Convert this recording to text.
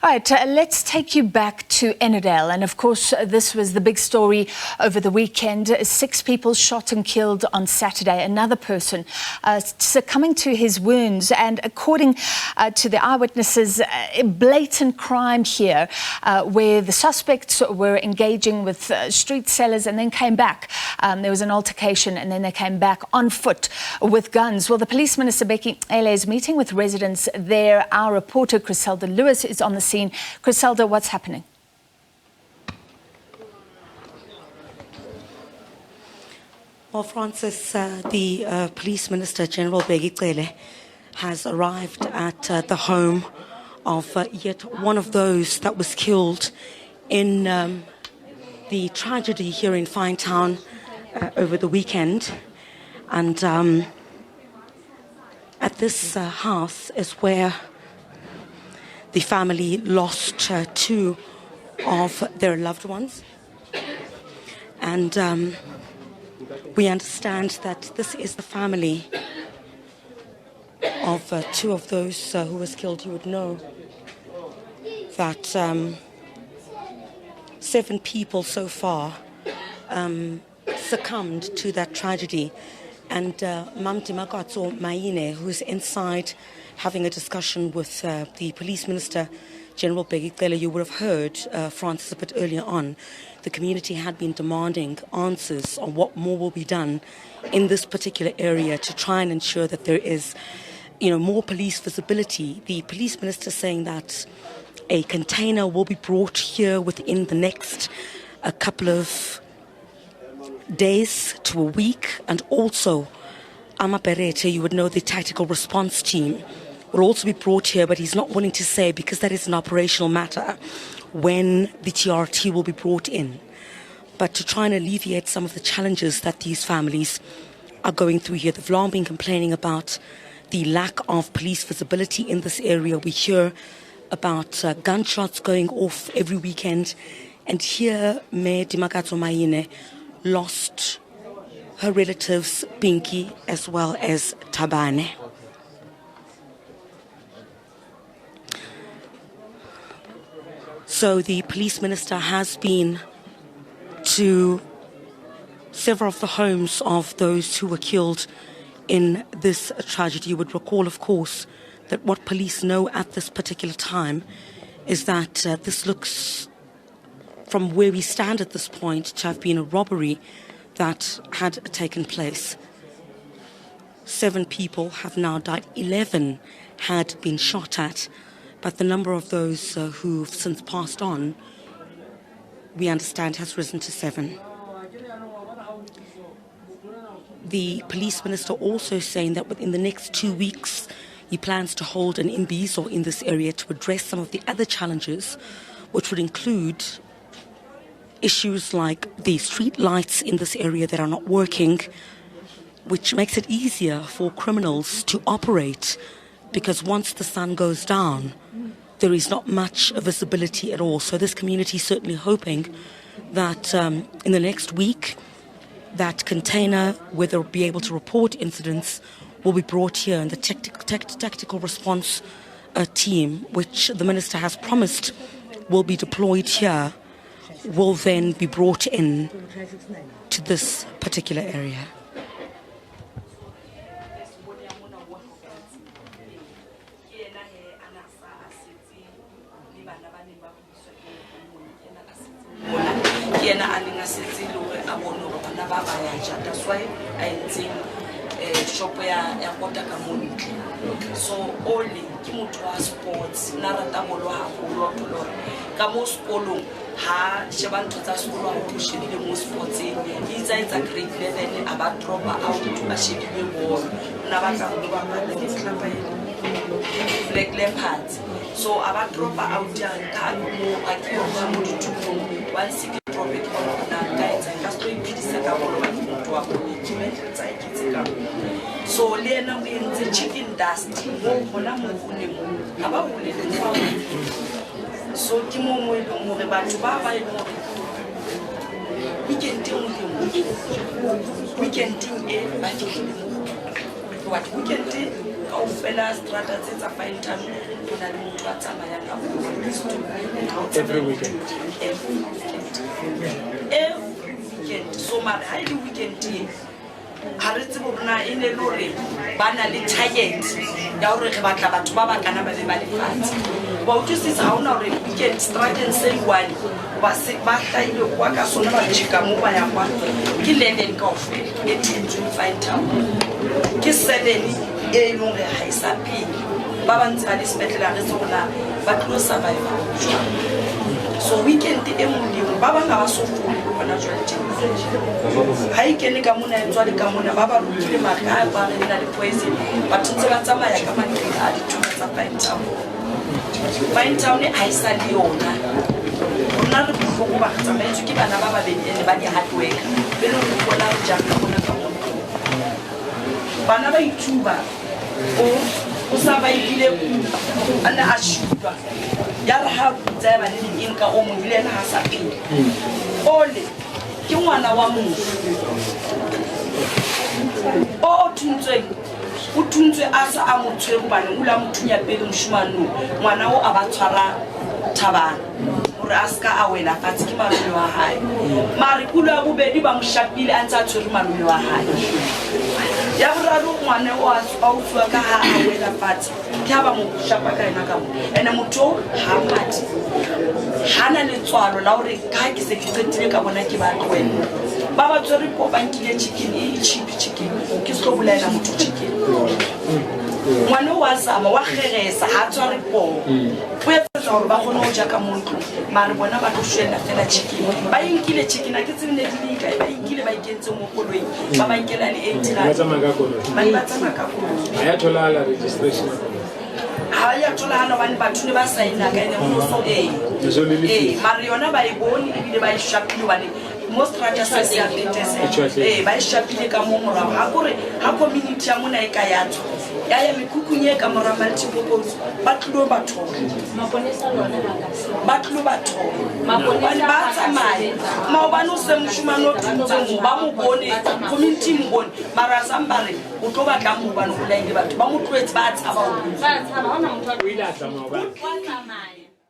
All right, let's take you back to Ennerdale. And of course, this was the big story over the weekend. 6 people shot and killed on Saturday. Another person succumbing to his wounds. And according to the eyewitnesses, a blatant crime here where the suspects were engaging with street sellers and then came back. There was an altercation and then they came back on foot with guns. Well, the Police Minister Bheki Cele is meeting with residents there. Our reporter Chriselda Lewis is on the scene. Chriselda, what's happening? Well, Francis, the Police Minister General Bheki Cele has arrived at the home of yet one of those that was killed in the tragedy here in Finetown over the weekend. And at this house is where the family lost 2 of their loved ones. And we understand that this is the family of 2 of those who was killed. You would know that 7 people so far succumbed to that tragedy. And Mamti Makatso Maine, who's inside having a discussion with the Police Minister General Bheki Cele, you would have heard, Francis, a bit earlier on, the community had been demanding answers on what more will be done in this particular area to try and ensure that there is, more police visibility. The Police Minister saying that a container will be brought here within the next couple of days to a week, and also Amaperete, you would know, the tactical response team will also be brought here, but he's not willing to say, because that is an operational matter, when the TRT will be brought in. But to try and alleviate some of the challenges that these families are going through here, they've long been complaining about the lack of police visibility in this area. We hear about gunshots going off every weekend, and here Mayor Dimakatso Maine lost her relatives Pinky as well as Tabane. So the police minister has been to several of the homes of those who were killed in this tragedy. You would recall, of course, that what police know at this particular time is that this looks, from where we stand at this point, to have been a robbery that had taken place. 7 people have now died. 11 had been shot at. But the number of those who've since passed on, we understand, has risen to 7. The police minister also saying that within the next 2 weeks, he plans to hold an imbizo in this area to address some of the other challenges, which would include issues like the street lights in this area that are not working, which makes it easier for criminals to operate, because once the sun goes down, there is not much visibility at all. So this community is certainly hoping that in the next week, that container, where they'll be able to report incidents, will be brought here, and the tactical response team, which the minister has promised will be deployed here, will then be brought in to this particular area. That's why I think shop ya kota ka montle. So only ke motho wa sports na rata bolo haholo tolo ka mo sekolong ha sheba ntho tsa sekolo ha o shebile mo sports itsa grade 11 aba drop out ba shebile bolo na ba tla go ba le club Black Leopards. So aba drop out ya ka mo a ke go mo dithuto one second drop it on na guys ka sto iphidisa ka bolo ba motho wa go tsa ikitse. So lena we entse chicken dust mo hona mo gone mo aba o le tsa. So ke mo mo ile mo re batho ba ba ile weekend e ba ke what weekend kaofela strata tse tsa Finetown go na le motho a tsamaya ka Every weekend. Every weekend. So mara ha ile weekend ha re tsebo rona e ne lore ba na le target ya hore re batla batho ba bakana ba be ba lefatse ba utlwisisa ha ona hore weekend strata se one ba se ba hlaile kwa ka sona ba tshika mo ba ya kwa ke 11 kaofela e tshitswe Finetown ke 7 e no re ha isa pele ba ba ntse ba le sepetlela re tsona ba tlo survive so weekend e mongwe ba ba nga ba so fole bona jwa ha ikene ka mona etswa le ka mona ba ba rutile maka ba re na le poison ba tshotse ba tsamaya ka matleng a dithuto tsa Finetown e a isa le yona rona re bohloko ba tsamaetswe ke bana ba babedi ene ba di hard work be le go bona re jang ka mona ka mona bana ba ithuba o sa ba ile ana a shutwa ya re ha tsa ba le eng ka o mo ile na ha sa pele ole ke ngwana wa motho o tuntswe a sa a motho go bana o la mothunya pele moshimano ngwana o a ba tshwara thabana gore a ska a wela fatshe ke malome wa hae mare kulo ya bobedi ba moshapile a ntse a tshwere malome wa hae ya boraro ngwana o a utswa ka ha a wela fatshe ke ha ba mo shapa ka ena ka mo ene motho ha mati hana le tswalo la hore ka ke se ke tsentile ka bona ke ba tloela ba ba tswere po ba nkile chicken e cheap chicken ke se go bolela motho chicken ngwana wa zama wa kgeresa ha tsware po o etsa hore ba gone o ja ka montlo mare bona ba tlo shwela fela chicken ba inkile chicken a ke tsene di ka ba inkile ba ikentse mo koloi ba ba nkela le 80 rand ba tsama ka koloi ya thola la registration ha ya thola hana bana batho ne ba saina ka ene mo so mare yona ba e bone e bile ba e shapile bane mo strata sa se a fetese ba e shapile ka mo mora ha gore ha community ya mona e ka yatso ya ya mikukunye ka mora multipurpose ba tlo batho maponesa lona ba tlo batho maponesa ba tsamaye maobano se mshumano tso ba mo bone community mo bone mara sambare o tlo batla mo bana go laile batho ba mo tlwetse ba tshaba o ile a tsamaya